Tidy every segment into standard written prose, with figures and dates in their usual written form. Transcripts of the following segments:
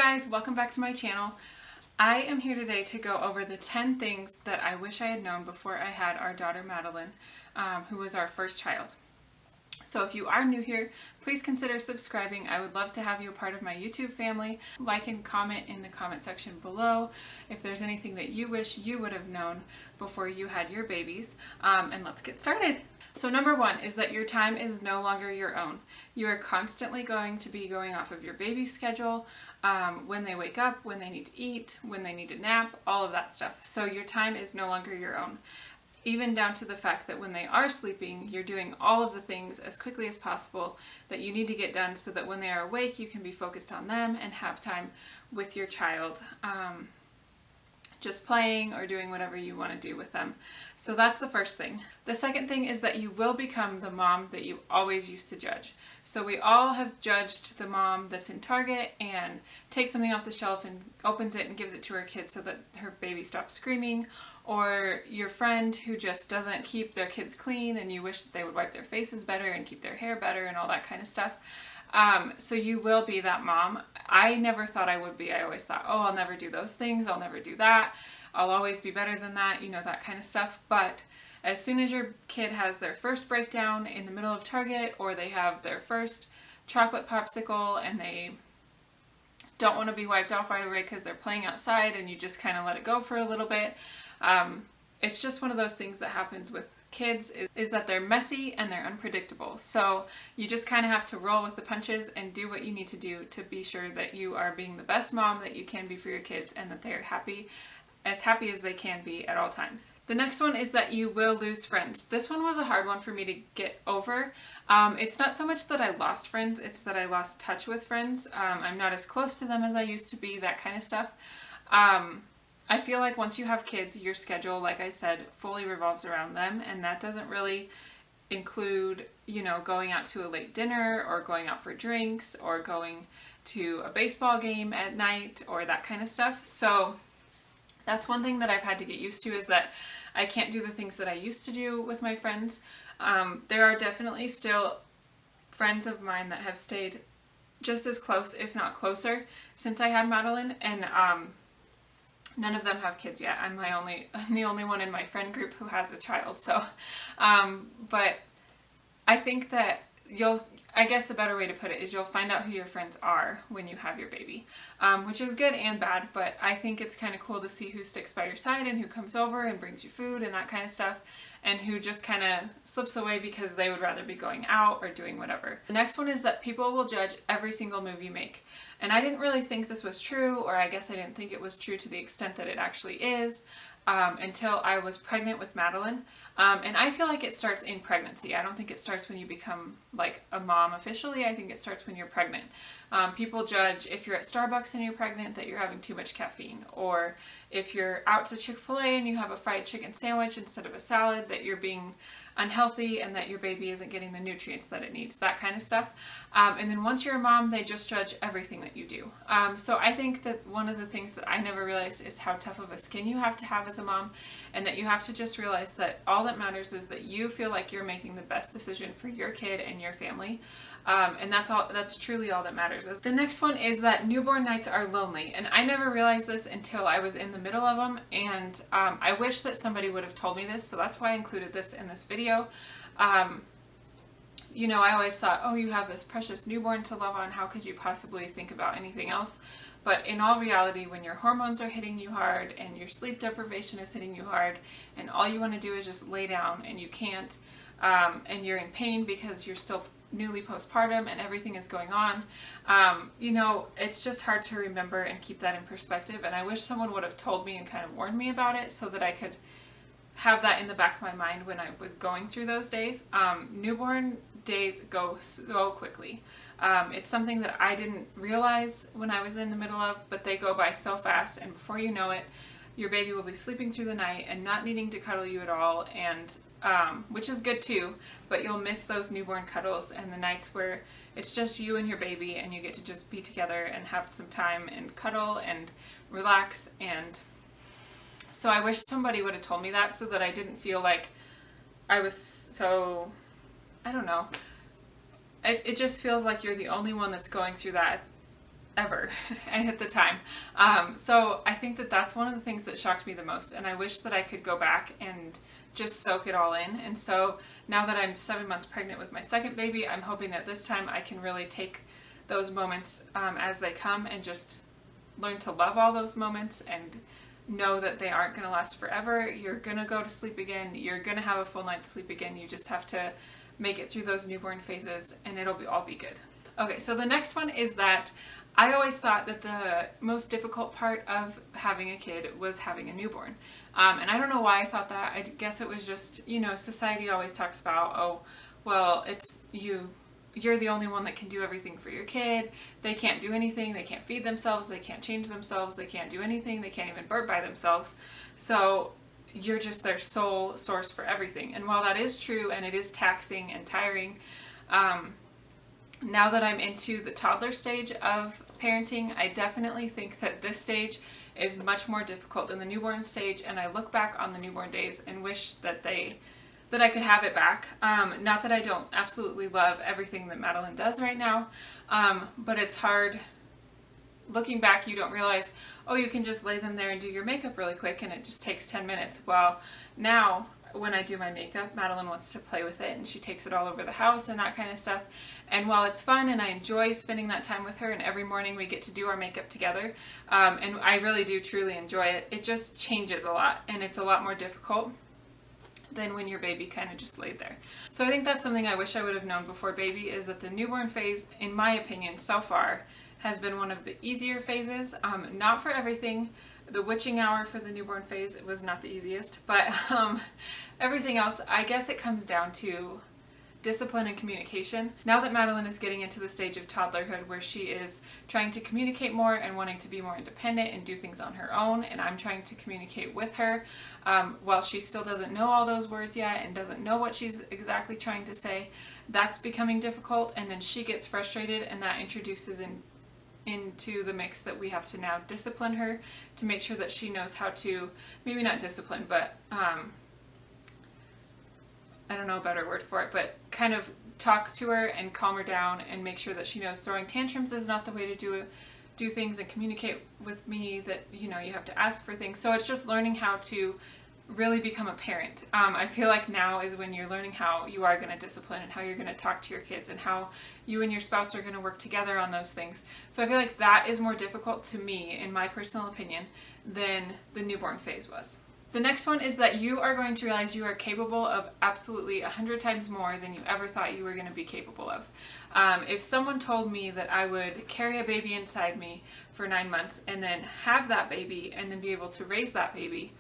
guys, welcome back to my channel. I am here today to go over the 10 things that I wish I had known before I had our daughter Madeline, who was our first child. So if you are new here, please consider subscribing. I would love to have you a part of my YouTube family. Like and comment in the comment section below if there's anything that you wish you would have known before you had your babies. And let's get started. So number one is that your time is no longer your own. You are constantly going to be going off of your baby's schedule, when they wake up, when they need to eat, when they need to nap, all of that stuff. So your time is no longer your own. Even down to the fact that when they are sleeping, you're doing all of the things as quickly as possible that you need to get done so that when they are awake, you can be focused on them and have time with your child, just playing or doing whatever you want to do with them. So that's the first thing. The second thing is that you will become the mom that you always used to judge. So we all have judged the mom that's in Target and takes something off the shelf and opens it and gives it to her kid so that her baby stops screaming, or your friend who just doesn't keep their kids clean and you wish that they would wipe their faces better and keep their hair better and all that kind of stuff. So you will be that mom. I never thought I would be. I always thought, oh, I'll never do those things. I'll never do that. I'll always be better than that, you know, that kind of stuff. But as soon as your kid has their first breakdown in the middle of Target, or they have their first chocolate popsicle and they don't want to be wiped off right away because they're playing outside and you just kind of let it go for a little bit, it's just one of those things that happens with kids is that they're messy and they're unpredictable. So you just kind of have to roll with the punches and do what you need to do to be sure that you are being the best mom that you can be for your kids and that they're happy as they can be at all times. The next one is that you will lose friends. This one was a hard one for me to get over. It's not so much that I lost friends, it's that I lost touch with friends. I'm not as close to them as I used to be, that kind of stuff. I feel like once you have kids, your schedule, like I said, fully revolves around them, and that doesn't really include, you know, going out to a late dinner or going out for drinks or going to a baseball game at night or that kind of stuff. So that's one thing that I've had to get used to, is that I can't do the things that I used to do with my friends. There are definitely still friends of mine that have stayed just as close, if not closer, since I had Madeline, and none of them have kids yet. I'm the only one in my friend group who has a child. So, but I think that I guess a better way to put it is you'll find out who your friends are when you have your baby, which is good and bad, but I think it's kind of cool to see who sticks by your side and who comes over and brings you food and that kind of stuff, and who just kind of slips away because they would rather be going out or doing whatever. The next one is that people will judge every single move you make. And I didn't really think this was true, or I guess I didn't think it was true to the extent that it actually is, until I was pregnant with Madeline. And I feel like it starts in pregnancy. I don't think it starts when you become like a mom officially. I think it starts when you're pregnant. People judge if you're at Starbucks and you're pregnant that you're having too much caffeine, or if you're out to Chick-fil-A and you have a fried chicken sandwich instead of a salad, that you're being unhealthy and that your baby isn't getting the nutrients that it needs, that kind of stuff. And then once you're a mom, they just judge everything that you do. So I think that one of the things that I never realized is how tough of a skin you have to have as a mom, and that you have to just realize that all that matters is that you feel like you're making the best decision for your kid and your family. And that's truly all that matters. The next one is that newborn nights are lonely, and I never realized this until I was in the middle of them, and I wish that somebody would have told me this, so that's why I included this in this video. You know, I always thought, oh, you have this precious newborn to love on, how could you possibly think about anything else? But in all reality, when your hormones are hitting you hard and your sleep deprivation is hitting you hard and all you want to do is just lay down and you can't, and you're in pain because you're still newly postpartum and everything is going on, you know, it's just hard to remember and keep that in perspective. And I wish someone would have told me and kind of warned me about it so that I could have that in the back of my mind when I was going through those days. Newborn days go so quickly. It's something that I didn't realize when I was in the middle of, but they go by so fast, and before you know it, your baby will be sleeping through the night and not needing to cuddle you at all, and which is good too, but you'll miss those newborn cuddles and the nights where it's just you and your baby and you get to just be together and have some time and cuddle and relax. And so I wish somebody would have told me that so that I didn't feel like I was so, I don't know, it just feels like you're the only one that's going through that ever at the time. So I think that that's one of the things that shocked me the most, and I wish that I could go back and just soak it all in. And so now that I'm 7 months pregnant with my second baby, I'm hoping that this time I can really take those moments as they come and just learn to love all those moments and know that they aren't going to last forever. You're going to go to sleep again. You're going to have a full night's sleep again. You just have to make it through those newborn phases and it'll all be good. Okay, so the next one is that I always thought that the most difficult part of having a kid was having a newborn. And I don't know why I thought that. I guess it was just, you know, society always talks about, oh, well, it's you're the only one that can do everything for your kid. They can't do anything. They can't feed themselves. They can't change themselves. They can't do anything. They can't even burp by themselves. So you're just their sole source for everything. And while that is true and it is taxing and tiring, now that I'm into the toddler stage of parenting, I definitely think that this stage is much more difficult than the newborn stage, and I look back on the newborn days and wish that I could have it back. Not that I don't absolutely love everything that Madeline does right now, but it's hard. Looking back, you don't realize, oh, you can just lay them there and do your makeup really quick and it just takes 10 minutes. Well, now when I do my makeup, Madeline wants to play with it and she takes it all over the house and that kind of stuff. And while it's fun and I enjoy spending that time with her, and every morning we get to do our makeup together, and I really do truly enjoy it, it just changes a lot and it's a lot more difficult than when your baby kind of just laid there. So I think that's something I wish I would have known before baby, is that the newborn phase, in my opinion, so far, has been one of the easier phases. Not for everything. The witching hour for the newborn phase was not the easiest, but everything else, I guess it comes down to discipline and communication. Now that Madeline is getting into the stage of toddlerhood where she is trying to communicate more and wanting to be more independent and do things on her own, and I'm trying to communicate with her, while she still doesn't know all those words yet and doesn't know what she's exactly trying to say, that's becoming difficult, and then she gets frustrated, and that introduces into the mix that we have to now discipline her to make sure that she knows how to, maybe not discipline, but I don't know a better word for it, but kind of talk to her and calm her down and make sure that she knows throwing tantrums is not the way to do things, and communicate with me that, you know, you have to ask for things. So it's just learning how to really become a parent. I feel like now is when you're learning how you are going to discipline and how you're going to talk to your kids and how you and your spouse are going to work together on those things. So I feel like that is more difficult to me, in my personal opinion, than the newborn phase was. The next one is that you are going to realize you are capable of absolutely 100 times more than you ever thought you were going to be capable of. If someone told me that I would carry a baby inside me for 9 months and then have that baby and then be able to raise that baby,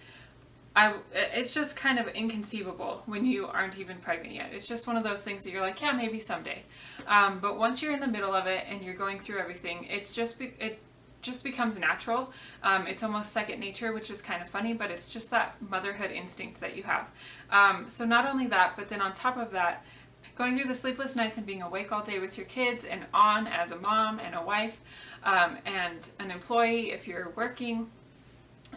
it's just kind of inconceivable when you aren't even pregnant yet. It's just one of those things that you're like, yeah, maybe someday. But once you're in the middle of it and you're going through everything, it just becomes natural. It's almost second nature, which is kind of funny, but it's just that motherhood instinct that you have. So not only that, but then on top of that, going through the sleepless nights and being awake all day with your kids and on as a mom and a wife, and an employee if you're working,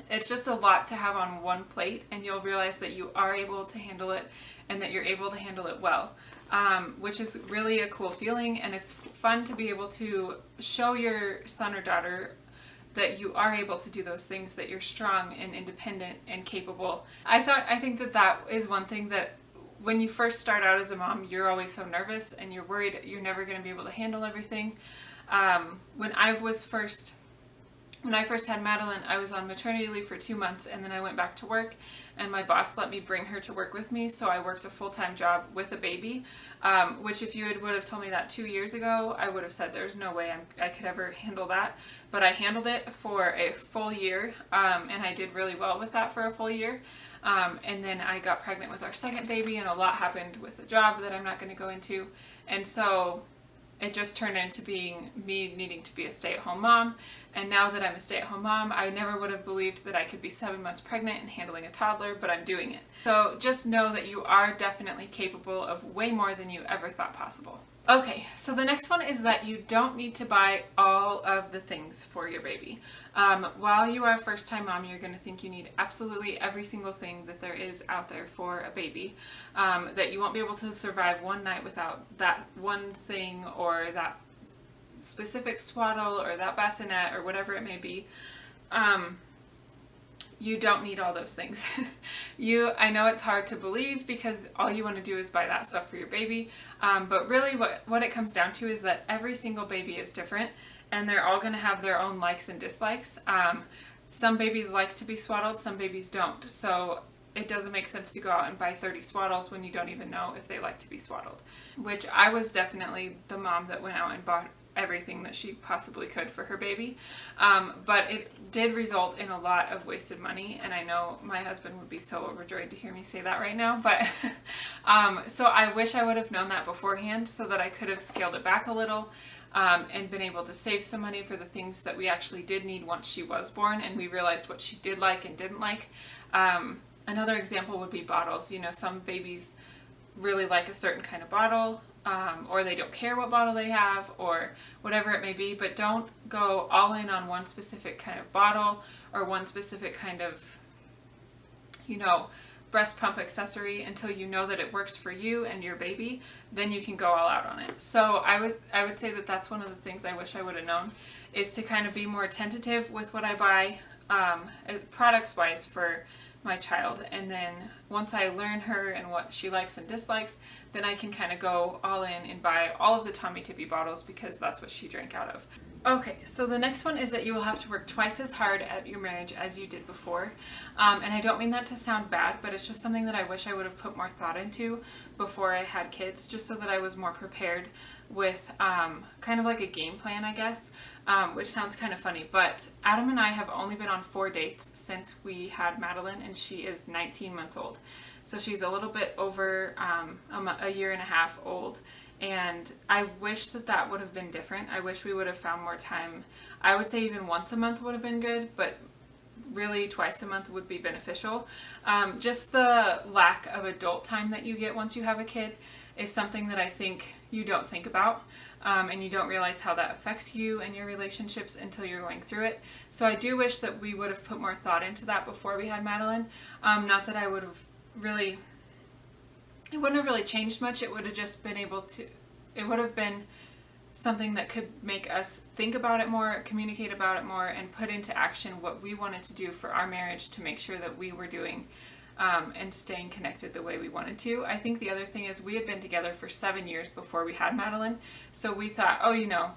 it's just a lot to have on one plate, and you'll realize that you are able to handle it and that you're able to handle it well, which is really a cool feeling, and it's fun to be able to show your son or daughter that you are able to do those things, that you're strong and independent and capable. I think that is one thing that when you first start out as a mom, you're always so nervous and you're worried you're never going to be able to handle everything. When I first had Madeline, I was on maternity leave for 2 months, and then I went back to work, and my boss let me bring her to work with me, so I worked a full-time job with a baby, which if you would have told me that 2 years ago, I would have said there's no way I could ever handle that. But I handled it for a full year, and I did really well with that for a full year. And then I got pregnant with our second baby, and a lot happened with the job that I'm not going to go into, and so it just turned into being me needing to be a stay-at-home mom. And now that I'm a stay-at-home mom, I never would have believed that I could be 7 months pregnant and handling a toddler, but I'm doing it. So just know that you are definitely capable of way more than you ever thought possible. Okay, so the next one is that you don't need to buy all of the things for your baby. While you are a first-time mom, you're going to think you need absolutely every single thing that there is out there for a baby, that you won't be able to survive one night without that one thing or that specific swaddle or that bassinet or whatever it may be. You don't need all those things. I know it's hard to believe because all you want to do is buy that stuff for your baby. But really what it comes down to is that every single baby is different and they're all going to have their own likes and dislikes. Some babies like to be swaddled, some babies don't. So it doesn't make sense to go out and buy 30 swaddles when you don't even know if they like to be swaddled. Which I was definitely the mom that went out and bought everything that she possibly could for her baby. But it did result in a lot of wasted money, and I know my husband would be so overjoyed to hear me say that right now, but so I wish I would have known that beforehand so that I could have scaled it back a little and been able to save some money for the things that we actually did need once she was born and we realized what she did like and didn't like. Another example would be bottles. You know, some babies really like a certain kind of bottle, or they don't care what bottle they have, or whatever it may be, but don't go all in on one specific kind of bottle or one specific kind of, breast pump accessory until you know that it works for you and your baby. Then you can go all out on it. So I would say that that's one of the things I wish I would have known, is to kind of be more tentative with what I buy products wise for my child, and then once I learn her and what she likes and dislikes, then I can kind of go all in and buy all of the Tommee Tippee bottles because that's what she drank out of. Okay, so the next one is that you will have to work twice as hard at your marriage as you did before. And I don't mean that to sound bad, but it's just something that I wish I would have put more thought into before I had kids, just so that I was more prepared with kind of like a game plan, I guess, which sounds kind of funny. But Adam and I have only been on 4 dates since we had Madeline, and she is 19 months old. So she's a little bit over a year and a half old. And I wish that would have been different. I wish we would have found more time. I would say even once a month would have been good, but really twice a month would be beneficial. Just the lack of adult time that you get once you have a kid is something that I think you don't think about, and you don't realize how that affects you and your relationships until you're going through it. So I do wish that we would have put more thought into that before we had Madeline. Not that I would have really... It wouldn't have really changed much. It would have just been it would have been something that could make us think about it more, communicate about it more, and put into action what we wanted to do for our marriage to make sure that we were doing and staying connected the way we wanted to. I think the other thing is we had been together for 7 years before we had Madeline. So we thought,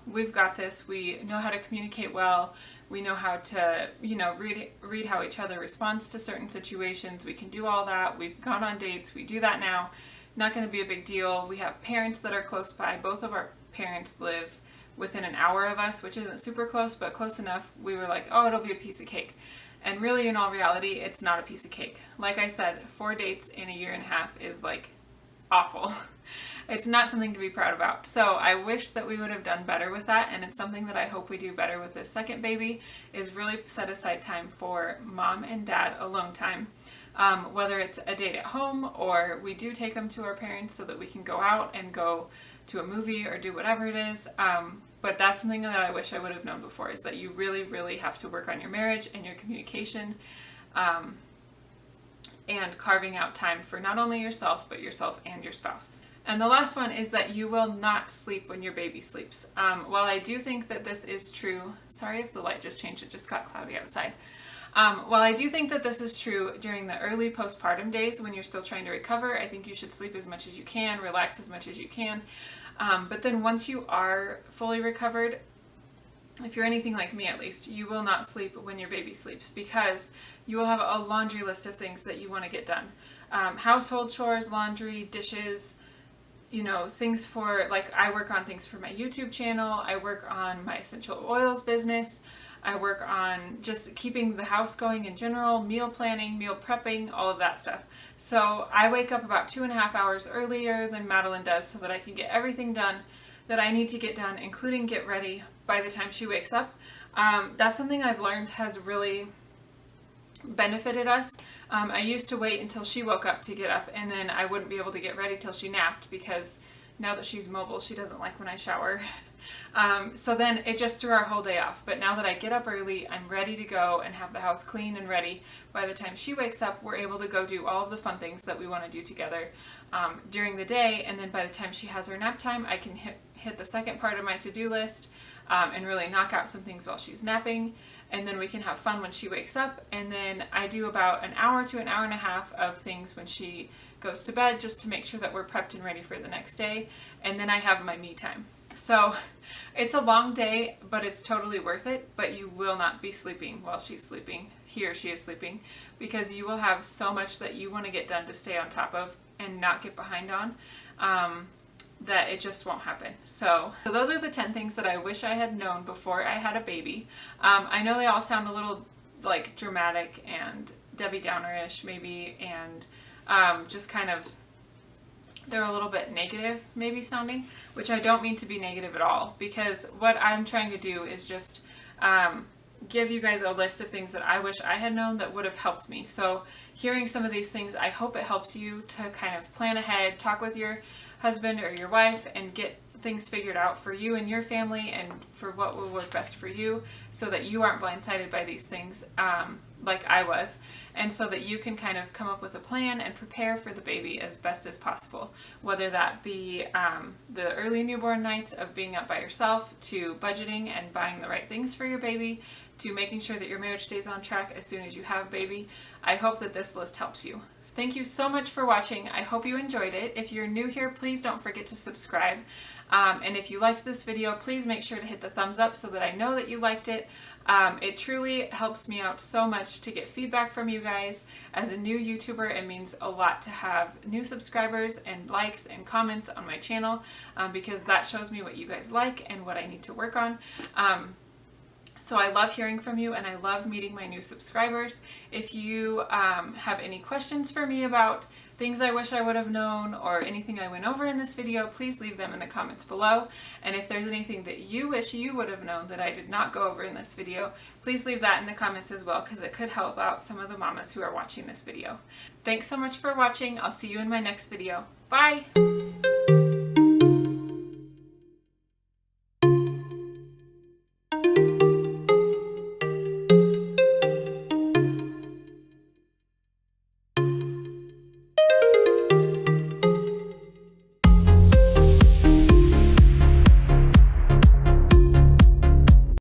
we've got this. We know how to communicate well. We know how to, read how each other responds to certain situations. We can do all that. We've gone on dates. We do that now. Not going to be a big deal. We have parents that are close by. Both of our parents live within an hour of us, which isn't super close, but close enough. We were like, it'll be a piece of cake. And really, in all reality, it's not a piece of cake. Like I said, 4 dates in a year and a half is like awful. It's not something to be proud about. So I wish that we would have done better with that, and it's something that I hope we do better with this second baby, is really set aside time for mom and dad alone time. Whether it's a date at home or we do take them to our parents so that we can go out and go to a movie or do whatever it is. But that's something that I wish I would have known before, is that you really, really have to work on your marriage and your communication, and carving out time for not only yourself, but yourself and your spouse. And the last one is that you will not sleep when your baby sleeps. While I do think that this is true, sorry if the light just changed, it just got cloudy outside. While I do think that this is true during the early postpartum days when you're still trying to recover, I think you should sleep as much as you can, relax as much as you can. But then once you are fully recovered, if you're anything like me at least, you will not sleep when your baby sleeps, because you will have a laundry list of things that you want to get done. Household chores, laundry, dishes, things for, like, I work on things for my YouTube channel, I work on my essential oils business, I work on just keeping the house going in general, meal planning, meal prepping, all of that stuff. So I wake up about 2.5 hours earlier than Madeline does so that I can get everything done that I need to get done, including get ready by the time she wakes up. That's something I've learned has really benefited us. I used to wait until she woke up to get up, and then I wouldn't be able to get ready till she napped, because now that she's mobile, she doesn't like when I shower. So then it just threw our whole day off. But now that I get up early, I'm ready to go and have the house clean and ready. By the time she wakes up, we're able to go do all of the fun things that we want to do together during the day. And then by the time she has her nap time, I can hit the second part of my to-do list. and really knock out some things while she's napping. And then we can have fun when she wakes up. And then I do about an hour to an hour and a half of things when she goes to bed, just to make sure that we're prepped and ready for the next day. And then I have my me time. So it's a long day, but it's totally worth it. But you will not be sleeping while she's sleeping. He or she is sleeping, because you will have so much that you want to get done to stay on top of and not get behind on, that it just won't happen. So those are the 10 things that I wish I had known before I had a baby. I know they all sound a little like dramatic and Debbie Downer-ish maybe, and just kind of, they're a little bit negative maybe sounding, which I don't mean to be negative at all, because what I'm trying to do is just give you guys a list of things that I wish I had known that would have helped me. So hearing some of these things, I hope it helps you to kind of plan ahead, talk with your husband or your wife, and get things figured out for you and your family, and for what will work best for you, so that you aren't blindsided by these things like I was, and so that you can kind of come up with a plan and prepare for the baby as best as possible, whether that be the early newborn nights of being up by yourself, to budgeting and buying the right things for your baby, to making sure that your marriage stays on track as soon as you have a baby. I hope that this list helps you. Thank you so much for watching. I hope you enjoyed it. If you're new here, please don't forget to subscribe. And if you liked this video, please make sure to hit the thumbs up so that I know that you liked it. It truly helps me out so much to get feedback from you guys. As a new YouTuber, it means a lot to have new subscribers and likes and comments on my channel, because that shows me what you guys like and what I need to work on. So I love hearing from you, and I love meeting my new subscribers. If you have any questions for me about things I wish I would have known, or anything I went over in this video, please leave them in the comments below. And if there's anything that you wish you would have known that I did not go over in this video, please leave that in the comments as well, because it could help out some of the mamas who are watching this video. Thanks so much for watching. I'll see you in my next video. Bye!